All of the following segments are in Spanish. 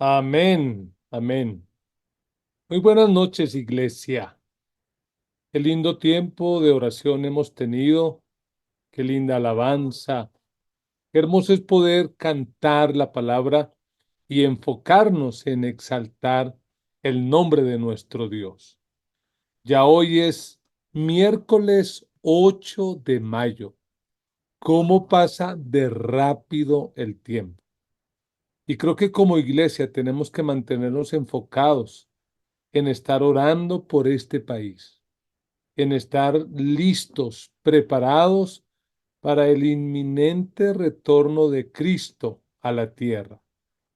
Amén, amén. Muy buenas noches, iglesia. Qué lindo tiempo de oración hemos tenido, qué linda alabanza. Qué hermoso es poder cantar la palabra y enfocarnos en exaltar el nombre de nuestro Dios. Ya hoy es miércoles 8 de mayo. ¿Cómo pasa de rápido el tiempo? Y creo que como iglesia tenemos que mantenernos enfocados en estar orando por este país, en estar listos, preparados para el inminente retorno de Cristo a la tierra.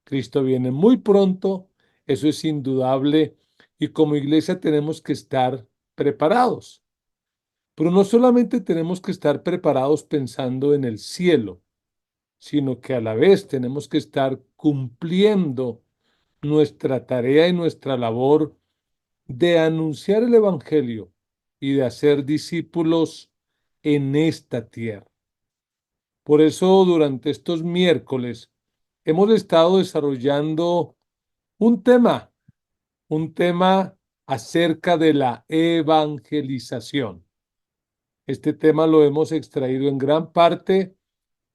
Cristo viene muy pronto, eso es indudable, y como iglesia tenemos que estar preparados. Pero no solamente tenemos que estar preparados pensando en el cielo, sino que a la vez tenemos que estar cumpliendo nuestra tarea y nuestra labor de anunciar el Evangelio y de hacer discípulos en esta tierra. Por eso, durante estos miércoles, hemos estado desarrollando un tema, un tema acerca de la evangelización. Este tema lo hemos extraído en gran parte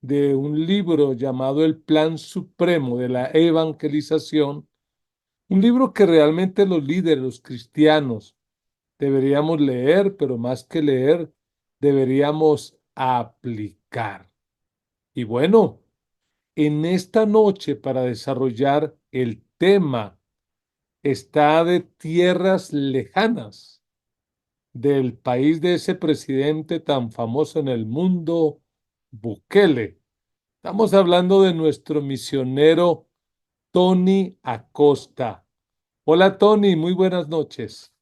de un libro llamado El Plan Supremo de la Evangelización, un libro que realmente los líderes, los cristianos, deberíamos leer, pero más que leer, deberíamos aplicar. Y bueno, en esta noche para desarrollar el tema está de tierras lejanas del país de ese presidente tan famoso en el mundo, Bukele. Estamos hablando de nuestro misionero Tony Acosta. Hola Tony, muy buenas noches.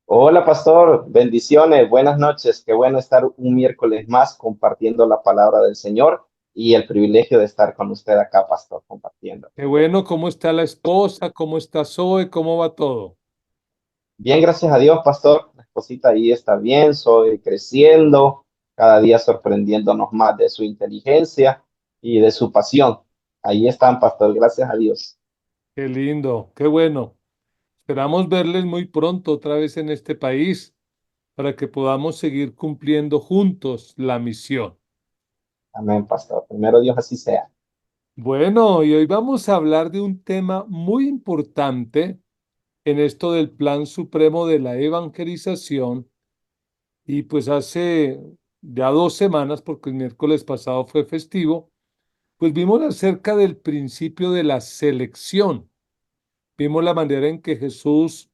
Hola, pastor, bendiciones, buenas noches. Qué bueno estar un miércoles más compartiendo la palabra del Señor y el privilegio de estar con usted acá, pastor, compartiendo. Qué bueno, ¿cómo está la esposa? ¿Cómo está Zoe? ¿Cómo va todo? Bien, gracias a Dios, pastor. La esposita ahí está bien, soy creciendo, cada día sorprendiéndonos más de su inteligencia y de su pasión. Ahí están, pastor, gracias a Dios. Qué lindo, qué bueno. Esperamos verles muy pronto otra vez en este país para que podamos seguir cumpliendo juntos la misión. Amén, pastor. Primero Dios así sea. Bueno, y hoy vamos a hablar de un tema muy importante en esto del Plan Supremo de la Evangelización. Y pues hace ya 2 semanas, porque el miércoles pasado fue festivo, pues vimos acerca del principio de la selección. Vimos la manera en que Jesús,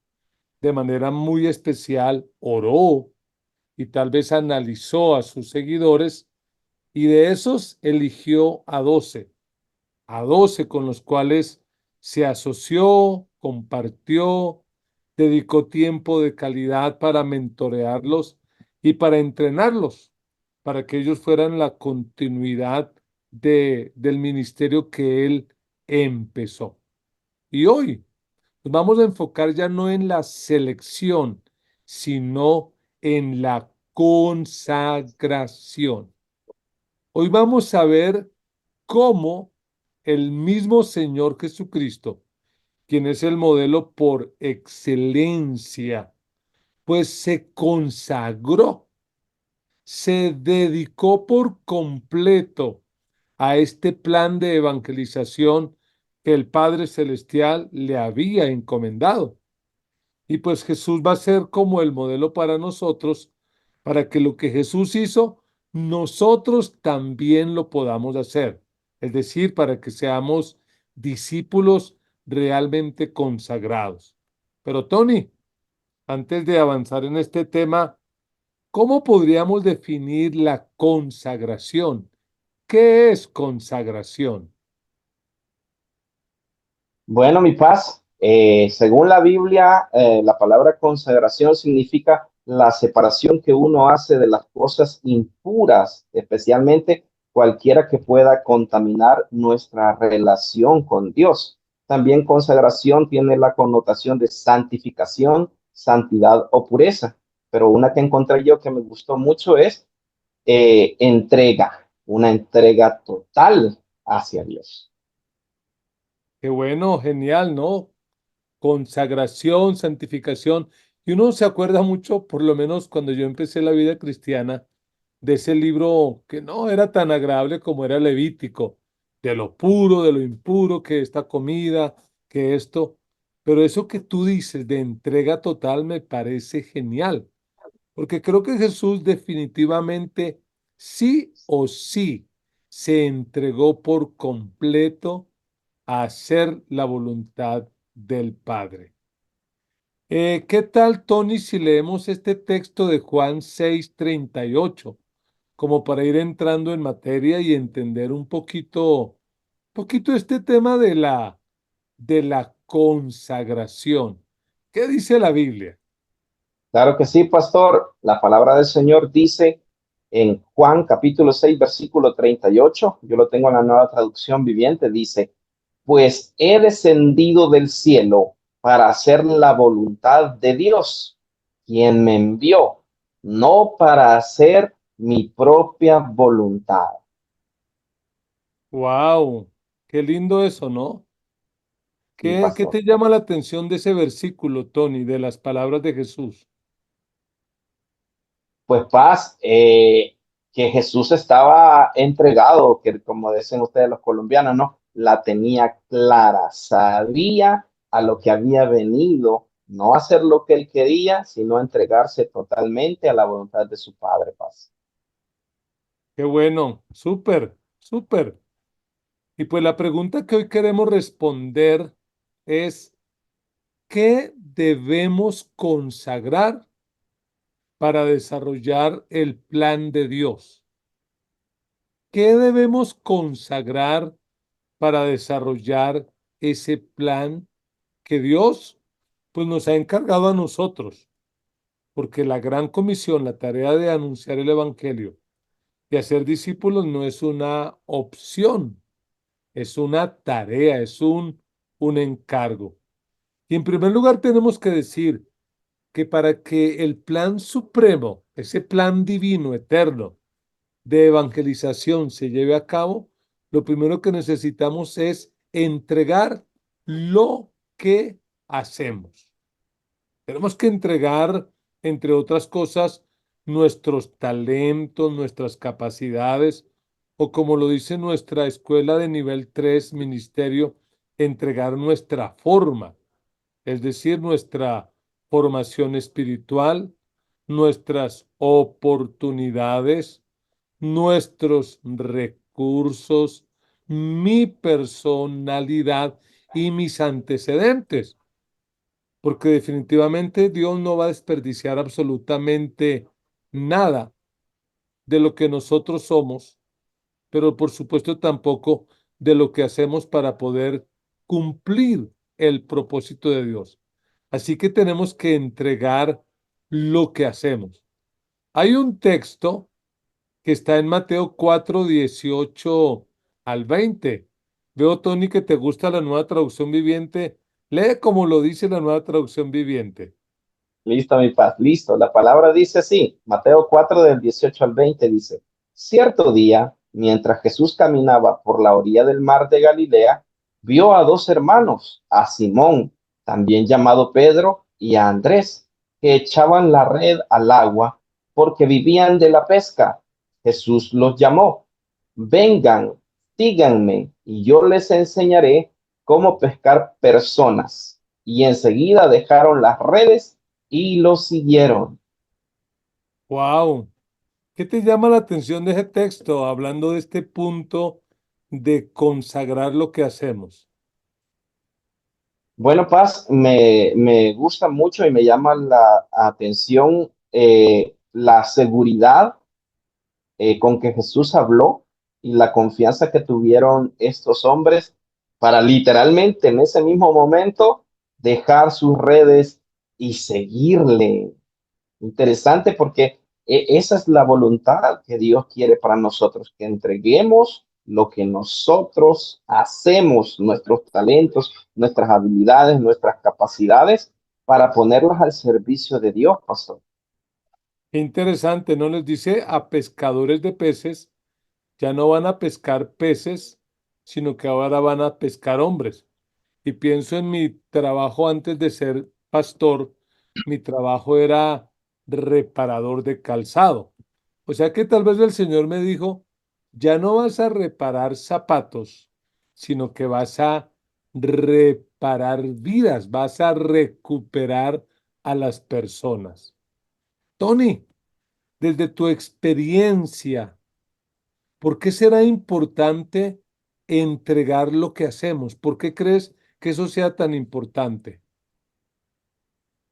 de manera muy especial, oró y tal vez analizó a sus seguidores y de esos eligió a 12 con los cuales se asoció, compartió, dedicó tiempo de calidad para mentorearlos y para entrenarlos, para que ellos fueran la continuidad del ministerio que él empezó. Y hoy nos vamos a enfocar ya no en la selección, sino en la consagración. Hoy vamos a ver cómo el mismo Señor Jesucristo, quien es el modelo por excelencia, pues se consagró, se dedicó por completo a este plan de evangelización que el Padre Celestial le había encomendado. Y pues Jesús va a ser como el modelo para nosotros, para que lo que Jesús hizo, nosotros también lo podamos hacer. Es decir, para que seamos discípulos realmente consagrados. Pero Tony, antes de avanzar en este tema, ¿cómo podríamos definir la consagración? ¿Qué es consagración? Bueno, mi paz, según la Biblia, la palabra consagración significa la separación que uno hace de las cosas impuras, especialmente cualquiera que pueda contaminar nuestra relación con Dios. También consagración tiene la connotación de santificación, santidad o pureza, pero una que encontré yo que me gustó mucho es entrega, una entrega total hacia Dios. Qué bueno, genial, ¿no? Consagración, santificación. Y uno se acuerda mucho, por lo menos cuando yo empecé la vida cristiana, de ese libro que no era tan agradable como era Levítico, de lo puro, de lo impuro, que esta comida, que esto. Pero eso que tú dices de entrega total me parece genial, porque creo que Jesús definitivamente sí o sí se entregó por completo a hacer la voluntad del Padre. ¿Qué tal, Tony, si leemos este texto de Juan 6:38, como para ir entrando en materia y entender un poquito este tema de la consagración? ¿Qué dice la Biblia? Claro que sí, pastor. La palabra del Señor dice en Juan capítulo 6 versículo 38. Yo lo tengo en la nueva traducción viviente, dice, pues he descendido del cielo para hacer la voluntad de Dios, quien me envió, no para hacer mi propia voluntad. ¡Wow! Qué lindo eso, ¿no? Sí, ¿Qué pastor. te llama la atención de ese versículo, Tony, de las palabras de Jesús? Pues paz, que Jesús estaba entregado, que como dicen ustedes los colombianos, ¿no? La tenía clara, sabía a lo que había venido, no hacer lo que él quería, sino entregarse totalmente a la voluntad de su Padre, paz. Qué bueno, súper, súper. Y pues la pregunta que hoy queremos responder es, ¿qué debemos consagrar para desarrollar el plan de Dios? ¿Qué debemos consagrar para desarrollar ese plan que Dios pues nos ha encargado a nosotros? Porque la gran comisión, la tarea de anunciar el evangelio y hacer discípulos no es una opción, es una tarea, es un encargo. Y en primer lugar tenemos que decir que para que el plan supremo, ese plan divino, eterno, de evangelización se lleve a cabo, lo primero que necesitamos es entregar lo que hacemos. Tenemos que entregar, entre otras cosas, nuestros talentos, nuestras capacidades, o como lo dice nuestra escuela de nivel 3 ministerio, entregar nuestra forma, es decir, nuestra formación espiritual, nuestras oportunidades, nuestros recursos, mi personalidad y mis antecedentes, porque definitivamente Dios no va a desperdiciar absolutamente nada de lo que nosotros somos, pero por supuesto tampoco de lo que hacemos para poder cumplir el propósito de Dios. Así que tenemos que entregar lo que hacemos. Hay un texto que está en Mateo 4:18 al 20. Veo, Tony, que te gusta la nueva traducción viviente. Lee como lo dice la nueva traducción viviente. Listo, mi paz, listo. La palabra dice así, Mateo 4 del 18 al 20 dice, cierto día, mientras Jesús caminaba por la orilla del mar de Galilea, vio a dos hermanos, a Simón, también llamado Pedro, y a Andrés, que echaban la red al agua porque vivían de la pesca. Jesús los llamó, vengan, síganme, y yo les enseñaré cómo pescar personas. Y enseguida dejaron las redes y lo siguieron. ¡Wow! ¿Qué te llama la atención de ese texto hablando de este punto de consagrar lo que hacemos? Bueno, Paz, me gusta mucho y me llama la atención la seguridad con que Jesús habló y la confianza que tuvieron estos hombres para literalmente en ese mismo momento dejar sus redes y seguirle. Interesante porque esa es la voluntad que Dios quiere para nosotros, que entreguemos lo que nosotros hacemos, nuestros talentos, nuestras habilidades, nuestras capacidades, para ponerlas al servicio de Dios, pastor. Qué interesante, ¿no? Les dice a pescadores de peces, ya no van a pescar peces, sino que ahora van a pescar hombres. y pienso en mi trabajo antes de ser pastor. Mi trabajo era reparador de calzado. O sea que tal vez el Señor me dijo, ya no vas a reparar zapatos, sino que vas a reparar vidas, vas a recuperar a las personas. Tony, desde tu experiencia, ¿por qué será importante entregar lo que hacemos? ¿Por qué crees que eso sea tan importante?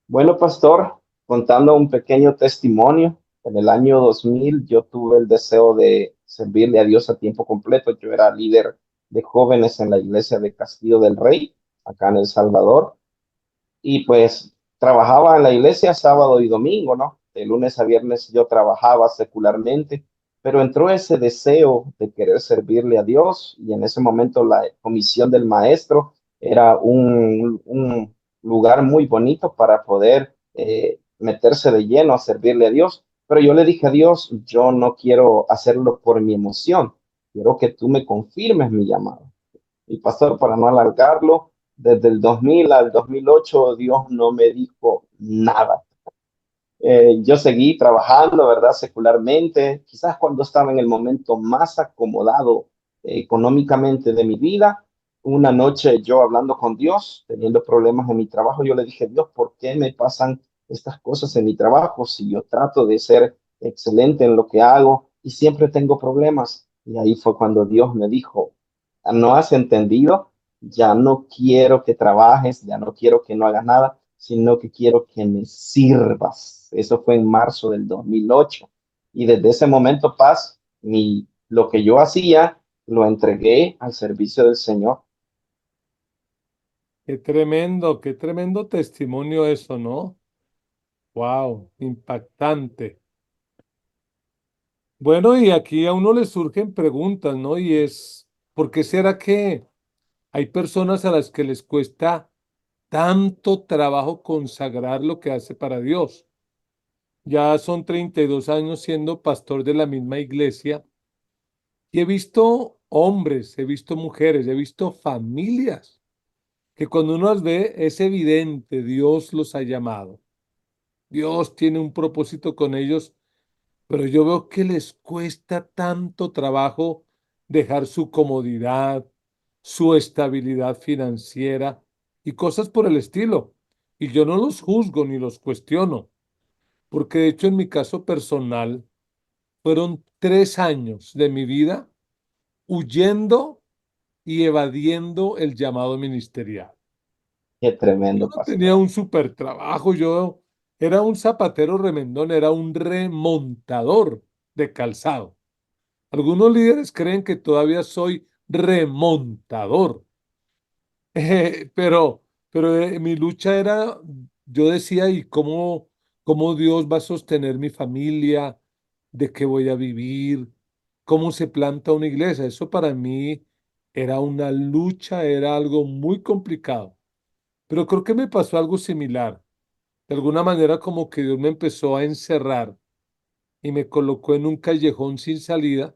Bueno, pastor, contando un pequeño testimonio, en el año 2000 yo tuve el deseo de servirle a Dios a tiempo completo. Yo era líder de jóvenes en la iglesia de Castillo del Rey, acá en El Salvador. Y pues trabajaba en la iglesia sábado y domingo, ¿no? De lunes a viernes yo trabajaba secularmente, pero entró ese deseo de querer servirle a Dios y en ese momento la comisión del maestro era un lugar muy bonito para poder meterse de lleno a servirle a Dios. Pero yo le dije a Dios, yo no quiero hacerlo por mi emoción, quiero que tú me confirmes mi llamado. Y pastor, para no alargarlo, desde el 2000 al 2008 Dios no me dijo nada. Yo seguí trabajando, ¿verdad? Secularmente, quizás cuando estaba en el momento más acomodado económicamente de mi vida, una noche yo hablando con Dios, teniendo problemas en mi trabajo, yo le dije, Dios, ¿por qué me pasan estas cosas en mi trabajo si yo trato de ser excelente en lo que hago y siempre tengo problemas? Y ahí fue cuando Dios me dijo, ¿no has entendido? Ya no quiero que trabajes, ya no quiero que no hagas nada, sino que quiero que me sirvas. Eso fue en marzo del 2008. Y desde ese momento, Paz, lo que yo hacía, lo entregué al servicio del Señor. Qué tremendo testimonio eso, ¿no? Wow, impactante. Bueno, y aquí a uno le surgen preguntas, ¿no? Y es, ¿por qué será que hay personas a las que les cuesta tanto trabajo consagrar lo que hace para Dios? Ya son 32 años siendo pastor de la misma iglesia y he visto hombres, he visto mujeres, he visto familias que cuando uno las ve es evidente, Dios los ha llamado. Dios tiene un propósito con ellos, pero yo veo que les cuesta tanto trabajo dejar su comodidad, su estabilidad financiera y cosas por el estilo. Y yo no los juzgo ni los cuestiono, porque de hecho en mi caso personal fueron 3 años de mi vida huyendo y evadiendo el llamado ministerial. Qué Yo tremendo, no tenía pastor. un super trabajo, yo era un zapatero remendón, era un remontador de calzado. Algunos líderes creen que todavía soy remontador, pero mi lucha era, yo decía, ¿y cómo Dios va a sostener mi familia? ¿De qué voy a vivir? ¿Cómo se planta una iglesia? Eso para mí era una lucha, era algo muy complicado. Pero creo que me pasó algo similar. De alguna manera como que Dios me empezó a encerrar y me colocó en un callejón sin salida.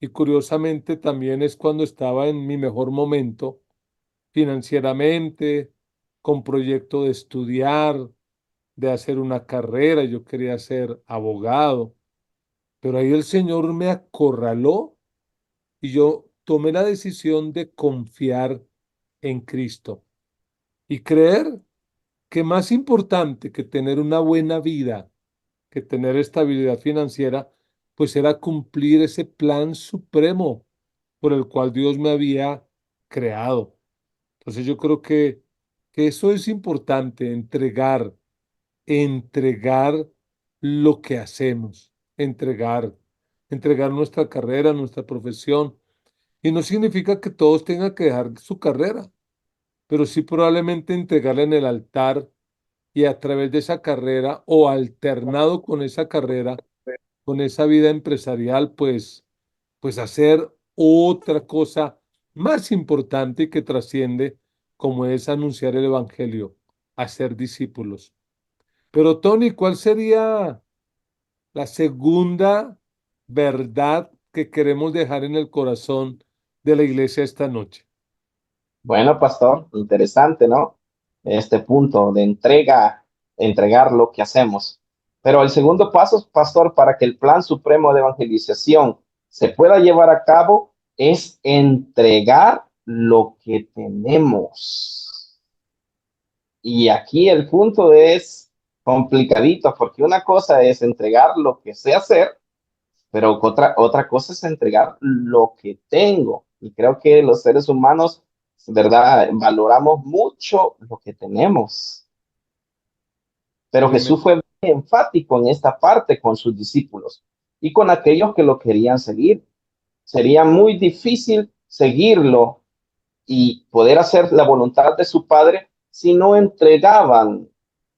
Y curiosamente también es cuando estaba en mi mejor momento financieramente, con proyecto de estudiar, de hacer una carrera. Yo quería ser abogado, pero ahí el Señor me acorraló y yo tomé la decisión de confiar en Cristo y creer que más importante que tener una buena vida, que tener estabilidad financiera, pues era cumplir ese plan supremo por el cual Dios me había creado. Entonces yo creo que eso es importante, entregar lo que hacemos, entregar nuestra carrera, nuestra profesión. Y no significa que todos tengan que dejar su carrera, pero sí probablemente entregarla en el altar y a través de esa carrera o alternado con esa carrera, con esa vida empresarial, pues hacer otra cosa más importante que trasciende, como es anunciar el evangelio, hacer discípulos. Pero Tony, ¿cuál sería la segunda verdad que queremos dejar en el corazón de la iglesia esta noche? Bueno, pastor, interesante, ¿no? Este punto de entregar lo que hacemos. Pero el segundo paso, pastor, para que el plan supremo de evangelización se pueda llevar a cabo es entregar lo que tenemos. Y aquí el punto es complicadito, porque una cosa es entregar lo que sé hacer, pero otra cosa es entregar lo que tengo. Y creo que los seres humanos, ¿verdad? Valoramos mucho lo que tenemos. Pero Jesús Tremendo. fue enfático en esta parte con sus discípulos y con aquellos que lo querían seguir. Sería muy difícil seguirlo y poder hacer la voluntad de su padre si no entregaban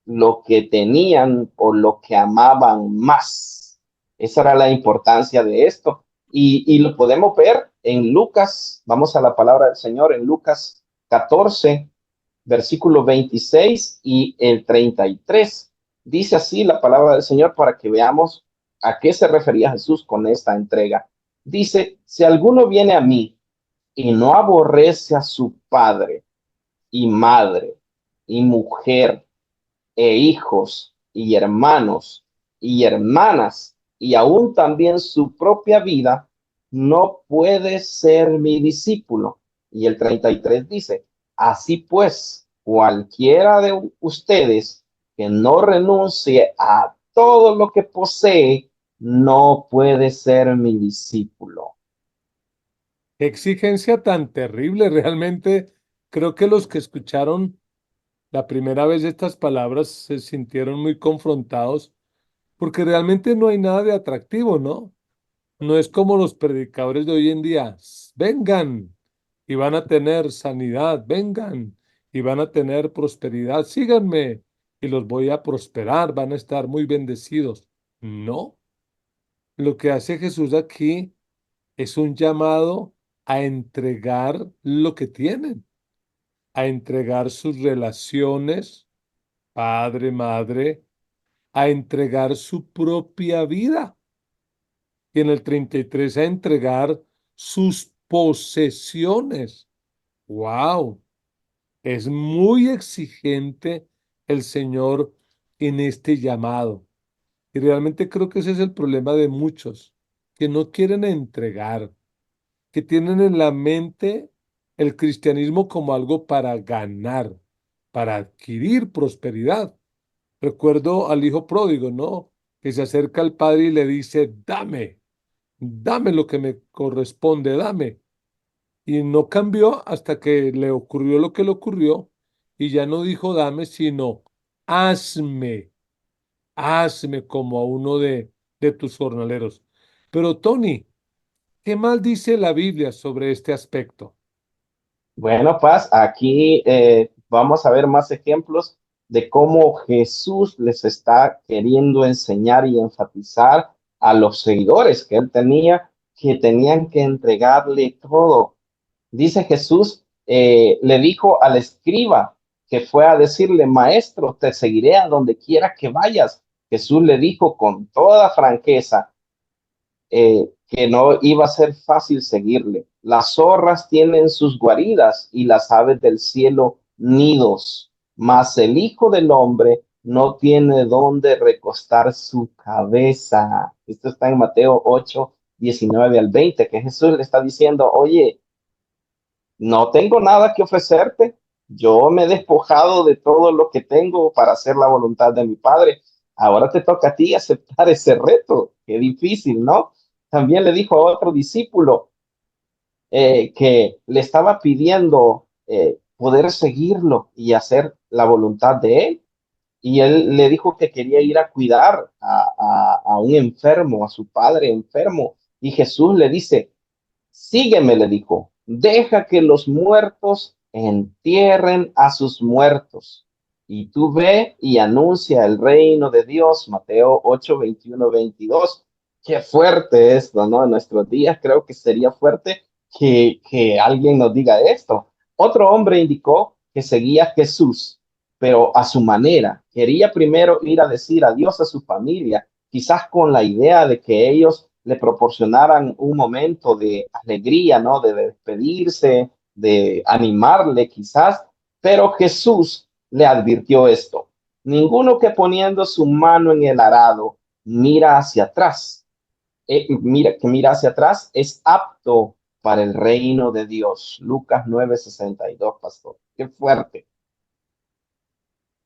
lo que tenían o lo que amaban más. Esa era la importancia de esto. Y lo podemos ver en Lucas, vamos a la palabra del Señor, en Lucas 14, versículo 26 y el 33. Dice así la palabra del Señor para que veamos a qué se refería Jesús con esta entrega. Dice, si alguno viene a mí y no aborrece a su padre y madre y mujer e hijos y hermanos y hermanas y aún también su propia vida, no puede ser mi discípulo. Y el 33 dice, así pues, cualquiera de ustedes que no renuncie a todo lo que posee, no puede ser mi discípulo. Qué exigencia tan terrible. Realmente creo que los que escucharon la primera vez estas palabras se sintieron muy confrontados porque realmente no hay nada de atractivo, ¿no? No es como los predicadores de hoy en día. Vengan y van a tener sanidad, vengan y van a tener prosperidad, síganme y los voy a prosperar, van a estar muy bendecidos. No, lo que hace Jesús aquí es un llamado a entregar lo que tienen, a entregar sus relaciones, padre, madre, a entregar su propia vida. Y en el 33 a entregar sus posesiones. ¡Wow! Es muy exigente el Señor en este llamado. Y realmente creo que ese es el problema de muchos, que no quieren entregar, que tienen en la mente el cristianismo como algo para ganar, para adquirir prosperidad. Recuerdo al hijo pródigo, ¿no? Que se acerca al padre y le dice, dame lo que me corresponde, dame. Y no cambió hasta que le ocurrió lo que le ocurrió y ya no dijo dame, sino hazme, hazme como a uno de tus jornaleros. Pero Tony, ¿qué más dice la Biblia sobre este aspecto? Bueno, Paz, aquí vamos a ver más ejemplos de cómo Jesús les está queriendo enseñar y enfatizar a los seguidores que él tenía, que tenían que entregarle todo. Dice Jesús, le dijo al escriba que fue a decirle, maestro, te seguiré a donde quiera que vayas. Jesús le dijo con toda franqueza, que no iba a ser fácil seguirle. Las zorras tienen sus guaridas y las aves del cielo nidos, mas el Hijo del Hombre no tiene dónde recostar su cabeza. Esto está en Mateo 8, 19 al 20, que Jesús le está diciendo, oye, no tengo nada que ofrecerte. Yo me he despojado de todo lo que tengo para hacer la voluntad de mi Padre. Ahora te toca a ti aceptar ese reto. Qué difícil, ¿no? También le dijo a otro discípulo que le estaba pidiendo poder seguirlo y hacer la voluntad de él. Y él le dijo que quería ir a cuidar a un enfermo, a su padre enfermo. Y Jesús le dice, sígueme, le dijo, deja que los muertos entierren a sus muertos. Y tú ve y anuncia el reino de Dios, Mateo 8, 21, 22. Qué fuerte esto, ¿no? En nuestros días creo que sería fuerte que alguien nos diga esto. Otro hombre indicó que seguía a Jesús, pero a su manera. Quería primero ir a decir adiós a su familia, quizás con la idea de que ellos le proporcionaran un momento de alegría, ¿no? De despedirse, de animarle quizás, pero Jesús le advirtió esto: ninguno que poniendo su mano en el arado mira hacia atrás, mira hacia atrás es apto para el reino de Dios. Lucas 9:62, pastor. Qué fuerte.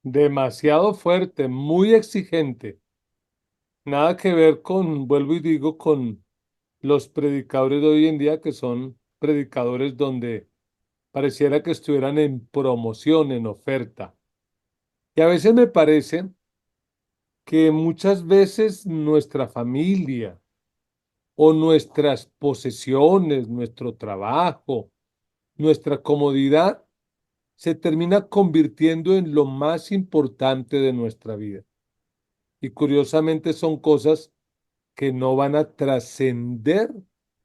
Demasiado fuerte, muy exigente. Nada que ver con, vuelvo y digo, con los predicadores de hoy en día que son predicadores donde pareciera que estuvieran en promoción, en oferta. Y a veces me parece que muchas veces nuestra familia o nuestras posesiones, nuestro trabajo, nuestra comodidad se termina convirtiendo en lo más importante de nuestra vida. Y curiosamente son cosas que no van a trascender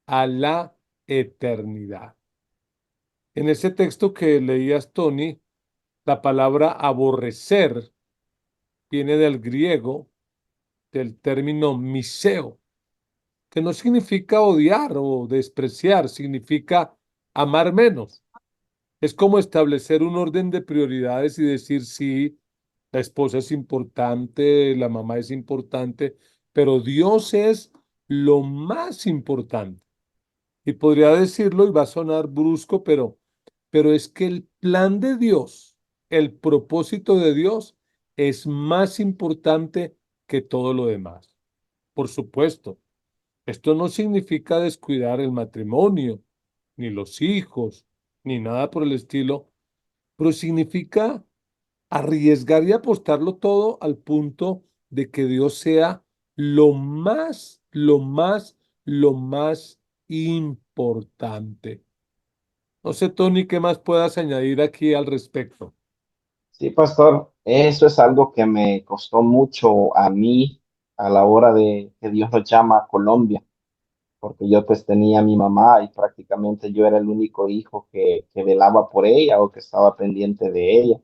a la eternidad. En ese texto que leías, Tony, la palabra aborrecer viene del griego, del término miseo, que no significa odiar o despreciar, significa amar menos. Es como establecer un orden de prioridades y decir, sí, la esposa es importante, la mamá es importante, pero Dios es lo más importante. Y podría decirlo y va a sonar brusco, pero es que el plan de Dios, el propósito de Dios es más importante que todo lo demás. Por supuesto, esto no significa descuidar el matrimonio, ni los hijos, ni nada por el estilo, pero significa arriesgar y apostarlo todo al punto de que Dios sea lo más importante. No sé, Tony, ¿qué más puedas añadir aquí al respecto? Sí, pastor, eso es algo que me costó mucho a mí a la hora de que Dios nos llama a Colombia, porque yo pues tenía a mi mamá y prácticamente yo era el único hijo que velaba por ella o que estaba pendiente de ella.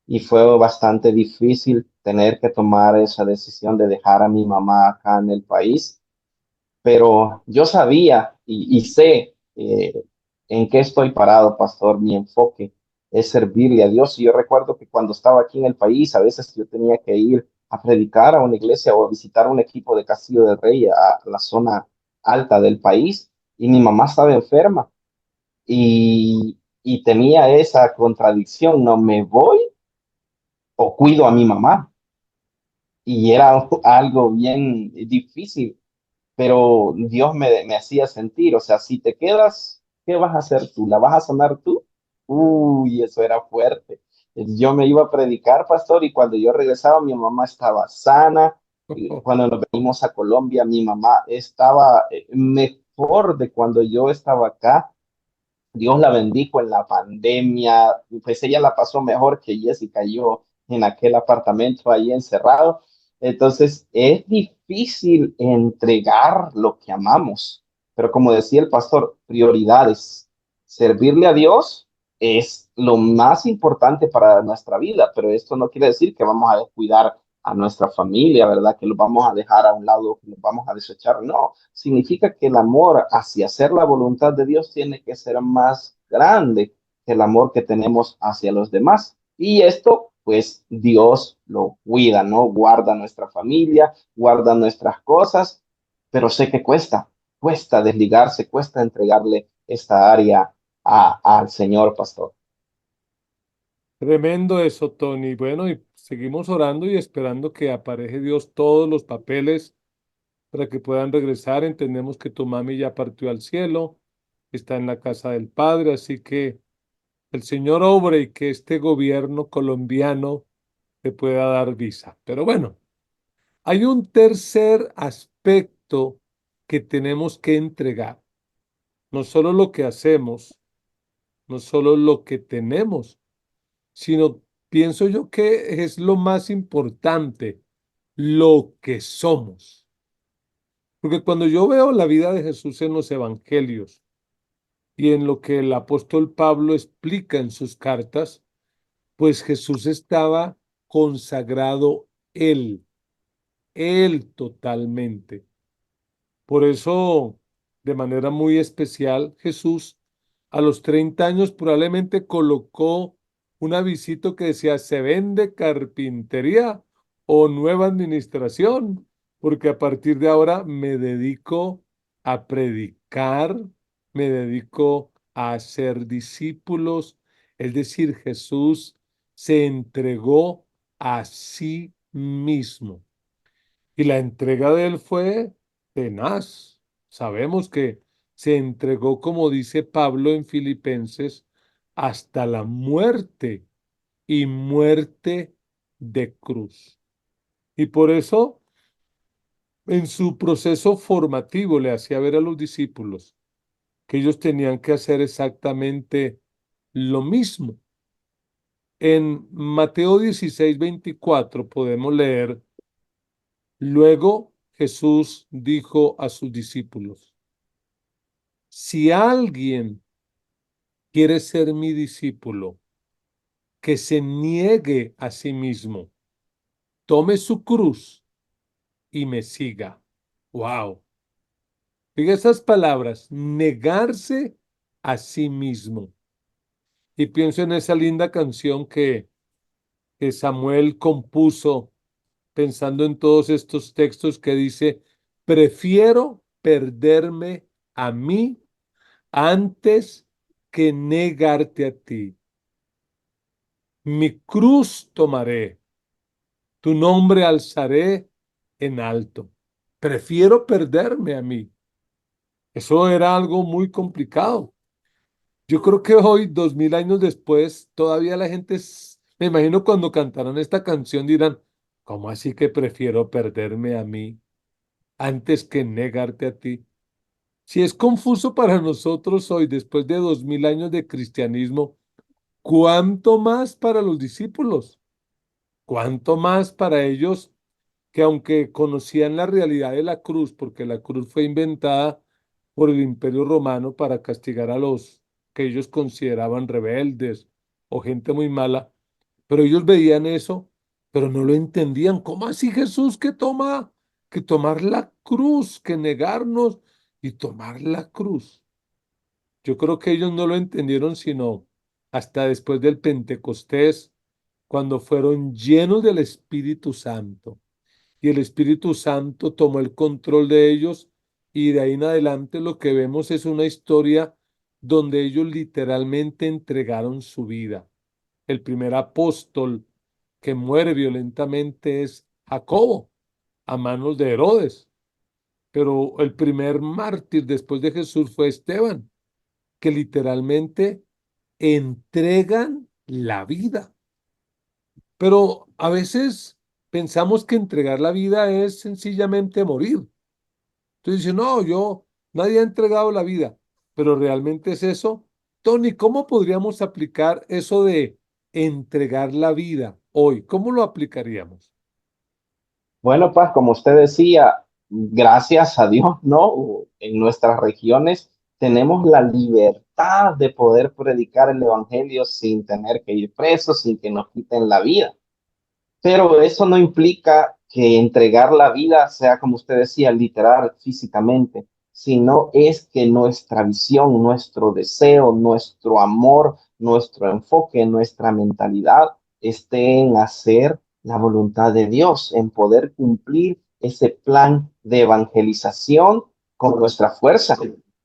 Y fue bastante difícil tener que tomar esa decisión de dejar a mi mamá acá en el país, pero yo sabía y sé en qué estoy parado, pastor. Mi enfoque es servirle a Dios. Y yo recuerdo que cuando estaba aquí en el país, a veces yo tenía que ir a predicar a una iglesia o a visitar un equipo de Castillo del Rey a la zona alta del país, y mi mamá estaba enferma y tenía esa contradicción: no me voy o cuido a mi mamá. Y era algo bien difícil, pero Dios me hacía sentir, o sea, si te quedas, ¿qué vas a hacer tú? ¿La vas a sanar tú? Uy, eso era fuerte. Yo me iba a predicar, pastor, y cuando yo regresaba, mi mamá estaba sana. Y cuando nos venimos a Colombia, mi mamá estaba mejor de cuando yo estaba acá. Dios la bendijo en la pandemia, pues ella la pasó mejor que Jessica, yo en aquel apartamento ahí encerrado. Entonces es difícil entregar lo que amamos, pero como decía el pastor, prioridades. Servirle a Dios es lo más importante para nuestra vida, pero esto no quiere decir que vamos a descuidar a nuestra familia, ¿verdad? Que los vamos a dejar a un lado, que los vamos a desechar. No, significa que el amor hacia hacer la voluntad de Dios tiene que ser más grande que el amor que tenemos hacia los demás. Y esto, pues Dios lo cuida, ¿no? Guarda nuestra familia, guarda nuestras cosas, pero sé que cuesta desligarse, cuesta entregarle esta área al Señor, pastor. Tremendo eso, Tony. Bueno, y seguimos orando y esperando que apareje Dios todos los papeles para que puedan regresar. Entendemos que tu mami ya partió al cielo, está en la casa del Padre, así que el Señor obre y que este gobierno colombiano te pueda dar visa. Pero bueno, hay un tercer aspecto que tenemos que entregar. No solo lo que hacemos, no solo lo que tenemos, sino pienso yo que es lo más importante, lo que somos. Porque cuando yo veo la vida de Jesús en los evangelios y en lo que el apóstol Pablo explica en sus cartas, pues Jesús estaba consagrado él totalmente. Por eso, de manera muy especial, Jesús A los 30 años probablemente colocó un avisito que decía, se vende carpintería o nueva administración, porque a partir de ahora me dedico a predicar, me dedico a hacer discípulos. Es decir, Jesús se entregó a sí mismo. Y la entrega de él fue tenaz. Sabemos que se entregó, como dice Pablo en Filipenses, hasta la muerte y muerte de cruz. Y por eso, en su proceso formativo, le hacía ver a los discípulos que ellos tenían que hacer exactamente lo mismo. En Mateo 16:24 podemos leer: luego Jesús dijo a sus discípulos: si alguien quiere ser mi discípulo, que se niegue a sí mismo, tome su cruz y me siga. Wow. Diga esas palabras, negarse a sí mismo. Y pienso en esa linda canción que Samuel compuso pensando en todos estos textos que dice, prefiero perderme a mí antes que negarte a ti. Mi cruz tomaré, tu nombre alzaré en alto. Prefiero perderme a mí. Eso era algo muy complicado. Yo creo que hoy, 2000 años después, todavía la gente, me imagino cuando cantaron esta canción dirán, ¿cómo así que prefiero perderme a mí antes que negarte a ti? Si es confuso para nosotros hoy, después de 2000 años de cristianismo, ¿cuánto más para los discípulos? ¿Cuánto más para ellos que aunque conocían la realidad de la cruz, porque la cruz fue inventada por el Imperio Romano para castigar a los que ellos consideraban rebeldes o gente muy mala, pero ellos veían eso, pero no lo entendían. ¿Cómo así Jesús que tomar la cruz, que negarnos y tomar la cruz? Yo creo que ellos no lo entendieron sino hasta después del Pentecostés, cuando fueron llenos del Espíritu Santo y el Espíritu Santo tomó el control de ellos y de ahí en adelante lo que vemos es una historia donde ellos literalmente entregaron su vida. El primer apóstol que muere violentamente es Jacobo a manos de Herodes, pero el primer mártir después de Jesús fue Esteban, que literalmente entregan la vida. Pero a veces pensamos que entregar la vida es sencillamente morir. Entonces dice, no, nadie ha entregado la vida, pero realmente es eso. Tony, ¿cómo podríamos aplicar eso de entregar la vida hoy? ¿Cómo lo aplicaríamos? Bueno, Paz, como usted decía, gracias a Dios, ¿no? En nuestras regiones tenemos la libertad de poder predicar el evangelio sin tener que ir presos, sin que nos quiten la vida. Pero eso no implica que entregar la vida sea, como usted decía, literal, físicamente, sino es que nuestra visión, nuestro deseo, nuestro amor, nuestro enfoque, nuestra mentalidad esté en hacer la voluntad de Dios, en poder cumplir ese plan de evangelización con nuestra fuerza.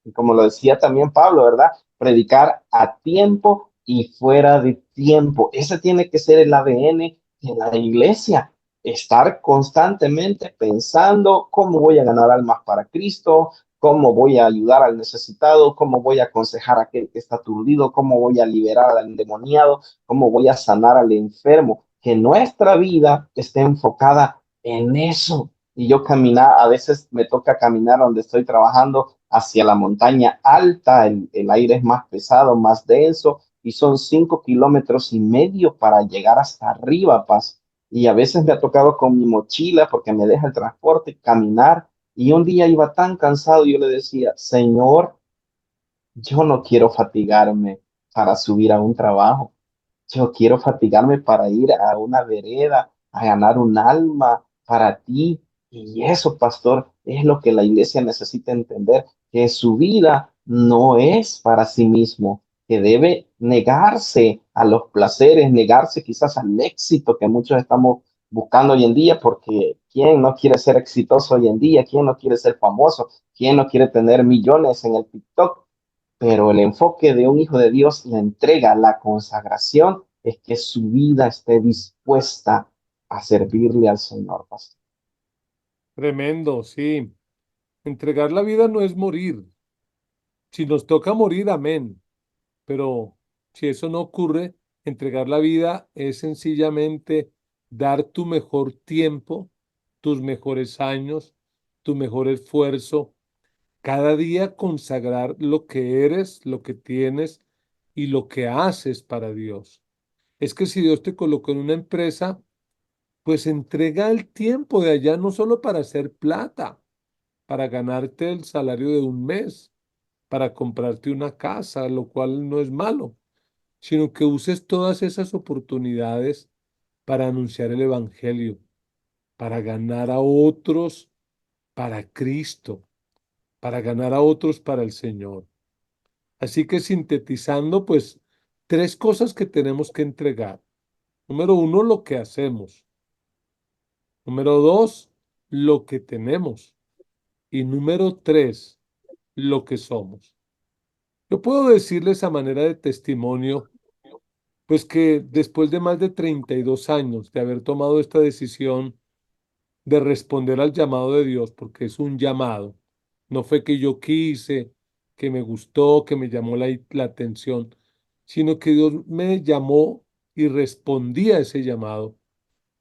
Y como lo decía también Pablo, ¿verdad? Predicar a tiempo y fuera de tiempo. Ese tiene que ser el ADN en la iglesia, estar constantemente pensando cómo voy a ganar almas para Cristo, cómo voy a ayudar al necesitado, cómo voy a aconsejar a aquel que está aturdido, cómo voy a liberar al endemoniado, cómo voy a sanar al enfermo. Que nuestra vida esté enfocada en eso. Y yo caminar, a veces me toca caminar donde estoy trabajando hacia la montaña alta, el aire es más pesado, más denso, y son 5,5 kilómetros para llegar hasta arriba, Paz. Y a veces me ha tocado con mi mochila porque me deja el transporte caminar. Y un día iba tan cansado, yo le decía, Señor, yo no quiero fatigarme para subir a un trabajo. Yo quiero fatigarme para ir a una vereda, a ganar un alma para ti. Y eso, pastor, es lo que la iglesia necesita entender, que su vida no es para sí mismo, que debe negarse a los placeres, negarse quizás al éxito que muchos estamos buscando hoy en día, porque ¿quién no quiere ser exitoso hoy en día? ¿Quién no quiere ser famoso? ¿Quién no quiere tener millones en el TikTok? Pero el enfoque de un hijo de Dios, la entrega, la consagración, es que su vida esté dispuesta a servirle al Señor, pastor. Tremendo, sí. Entregar la vida no es morir. Si nos toca morir, amén. Pero si eso no ocurre, entregar la vida es sencillamente dar tu mejor tiempo, tus mejores años, tu mejor esfuerzo, cada día consagrar lo que eres, lo que tienes y lo que haces para Dios. Es que si Dios te colocó en una empresa, pues entrega el tiempo de allá no solo para hacer plata, para ganarte el salario de un mes, para comprarte una casa, lo cual no es malo, sino que uses todas esas oportunidades para anunciar el Evangelio, para ganar a otros para Cristo, para ganar a otros para el Señor. Así que sintetizando, pues, tres cosas que tenemos que entregar. Número uno, lo que hacemos. Número dos, lo que tenemos. Y número tres, lo que somos. Yo puedo decirles a manera de testimonio, pues que después de más de 32 años de haber tomado esta decisión de responder al llamado de Dios, porque es un llamado, no fue que yo quise, que me gustó, que me llamó la atención, sino que Dios me llamó y respondí a ese llamado.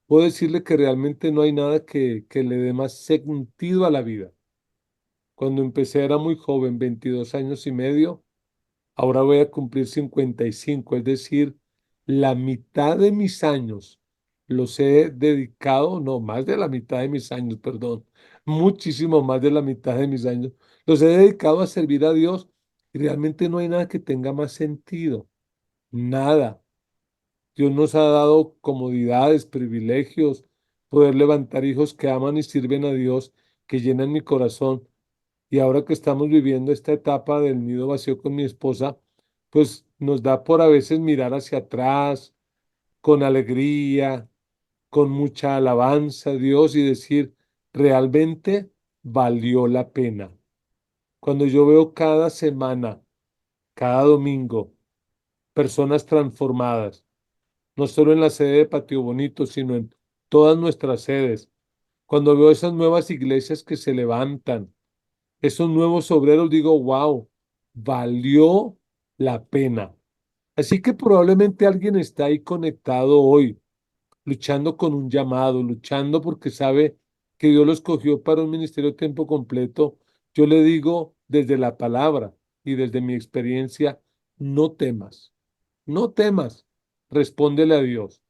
Puedo decirle que realmente no hay nada que le dé más sentido a la vida. Cuando empecé era muy joven, 22 años y medio. Ahora voy a cumplir 55, es decir, la mitad de mis años los he dedicado, no, más de la mitad de mis años, perdón, muchísimo más de la mitad de mis años, los he dedicado a servir a Dios y realmente no hay nada que tenga más sentido, nada. Dios nos ha dado comodidades, privilegios, poder levantar hijos que aman y sirven a Dios, que llenan mi corazón. Y ahora que estamos viviendo esta etapa del nido vacío con mi esposa, pues nos da por a veces mirar hacia atrás con alegría, con mucha alabanza a Dios y decir, realmente valió la pena. Cuando yo veo cada semana, cada domingo, personas transformadas, no solo en la sede de Patio Bonito, sino en todas nuestras sedes, cuando veo esas nuevas iglesias que se levantan, esos nuevos obreros, digo, wow, valió la pena. Así que probablemente alguien está ahí conectado hoy, luchando con un llamado, luchando porque sabe que Dios lo escogió para un ministerio de tiempo completo. Yo le digo desde la palabra y desde mi experiencia, no temas, no temas, respóndele a Dios.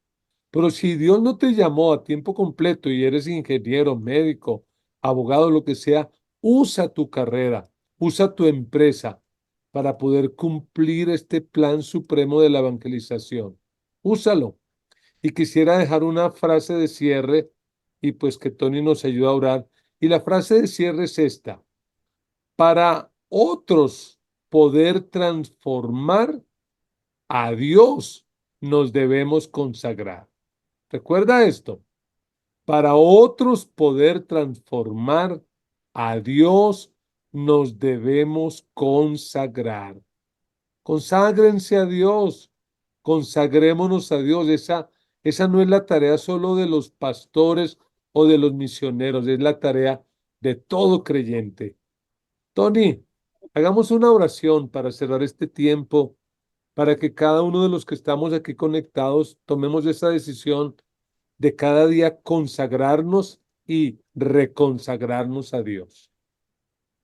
Pero si Dios no te llamó a tiempo completo y eres ingeniero, médico, abogado, lo que sea, usa tu carrera, usa tu empresa para poder cumplir este plan supremo de la evangelización. Úsalo. Y quisiera dejar una frase de cierre y pues que Tony nos ayude a orar. Y la frase de cierre es esta: para otros poder transformar, a Dios nos debemos consagrar. Recuerda esto: para otros poder transformar, a Dios nos debemos consagrar. Conságrense a Dios, consagrémonos a Dios. Esa no es la tarea solo de los pastores o de los misioneros, es la tarea de todo creyente. Tony, hagamos una oración para cerrar este tiempo, para que cada uno de los que estamos aquí conectados tomemos esa decisión de cada día consagrarnos y reconsagrarnos a Dios.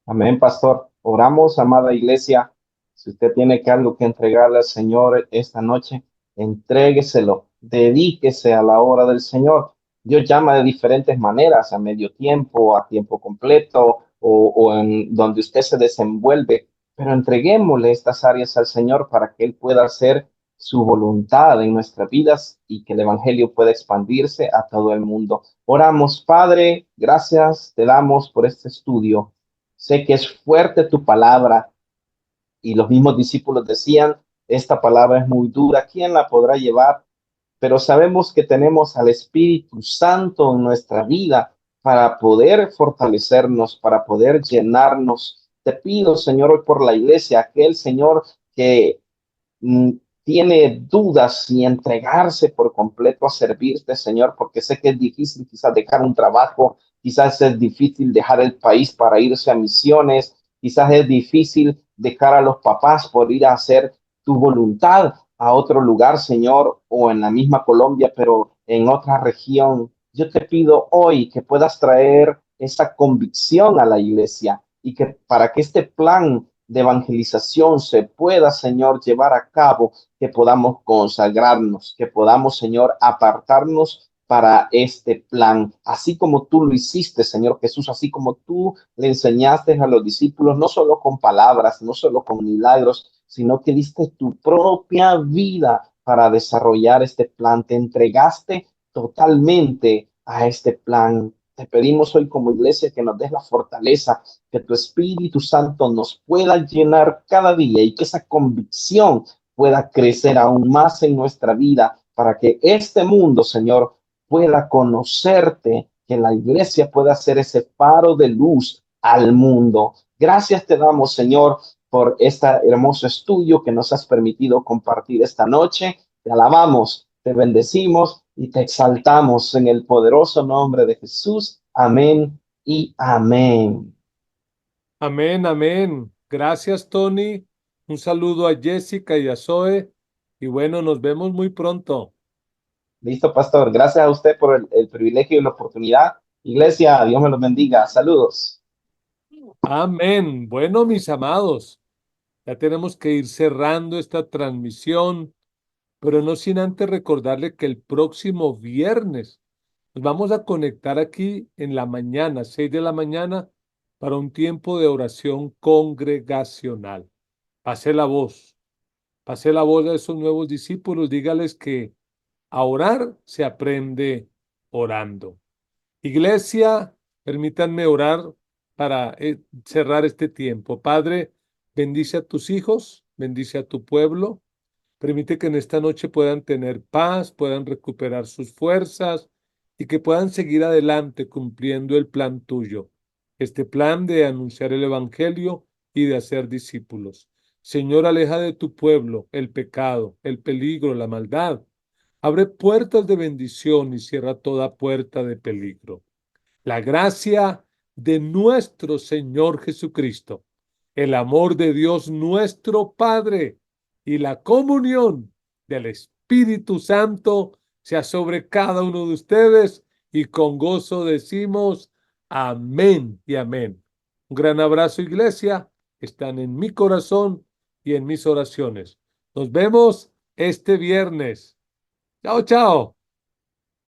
Amén, pastor. Oramos, amada iglesia. Si usted tiene que algo que entregarle al Señor esta noche, entrégueselo, dedíquese a la obra del Señor. Dios llama de diferentes maneras, a medio tiempo, a tiempo completo o en donde usted se desenvuelve, pero entreguémosle estas áreas al Señor para que Él pueda hacer su voluntad en nuestras vidas y que el Evangelio pueda expandirse a todo el mundo. Oramos, Padre, gracias te damos por este estudio. Sé que es fuerte tu palabra, Y los mismos discípulos decían, esta palabra es muy dura, ¿quién la podrá llevar? Pero sabemos que tenemos al Espíritu Santo en nuestra vida para poder fortalecernos, para poder llenarnos. Te pido, Señor, hoy por la iglesia, aquel Señor que mm, tiene dudas si entregarse por completo a servirte, Señor, porque sé que es difícil quizás dejar un trabajo, quizás es difícil dejar el país para irse a misiones, quizás es difícil dejar a los papás por ir a hacer tu voluntad a otro lugar, Señor, o en la misma Colombia, pero en otra región. Yo te pido hoy que puedas traer esa convicción a la iglesia y que para que este plan de evangelización se pueda, Señor, llevar a cabo, que podamos consagrarnos, que podamos, Señor, apartarnos para este plan, así como tú lo hiciste, Señor Jesús, así como tú le enseñaste a los discípulos, no solo con palabras, no solo con milagros, sino que diste tu propia vida para desarrollar este plan, te entregaste totalmente a este plan. Te pedimos hoy como iglesia que nos des la fortaleza, que tu Espíritu Santo nos pueda llenar cada día y que esa convicción pueda crecer aún más en nuestra vida para que este mundo, Señor, pueda conocerte, que la iglesia pueda ser ese faro de luz al mundo. Gracias te damos, Señor, por este hermoso estudio que nos has permitido compartir esta noche. Te alabamos, te bendecimos y te exaltamos en el poderoso nombre de Jesús. Amén y amén. Amén, amén. Gracias, Tony. Un saludo a Jessica y a Zoe. Y bueno, nos vemos muy pronto. Listo, pastor. Gracias a usted por el privilegio y la oportunidad. Iglesia, Dios me los bendiga. Saludos. Amén. Bueno, mis amados, ya tenemos que ir cerrando esta transmisión, pero no sin antes recordarle que el próximo viernes nos vamos a conectar aquí en la mañana, 6 de la mañana, para un tiempo de oración congregacional. Pase la voz, pase la voz a esos nuevos discípulos, dígales que a orar se aprende orando. Iglesia, permítanme orar para cerrar este tiempo. Padre, bendice a tus hijos, bendice a tu pueblo. Permite que en esta noche puedan tener paz, puedan recuperar sus fuerzas y que puedan seguir adelante cumpliendo el plan tuyo, este plan de anunciar el Evangelio y de hacer discípulos. Señor, aleja de tu pueblo el pecado, el peligro, la maldad. Abre puertas de bendición y cierra toda puerta de peligro. La gracia de nuestro Señor Jesucristo, el amor de Dios nuestro Padre y la comunión del Espíritu Santo sea sobre cada uno de ustedes y con gozo decimos amén y amén. Un gran abrazo, iglesia. Están en mi corazón y en mis oraciones. Nos vemos este viernes. Chao, chao.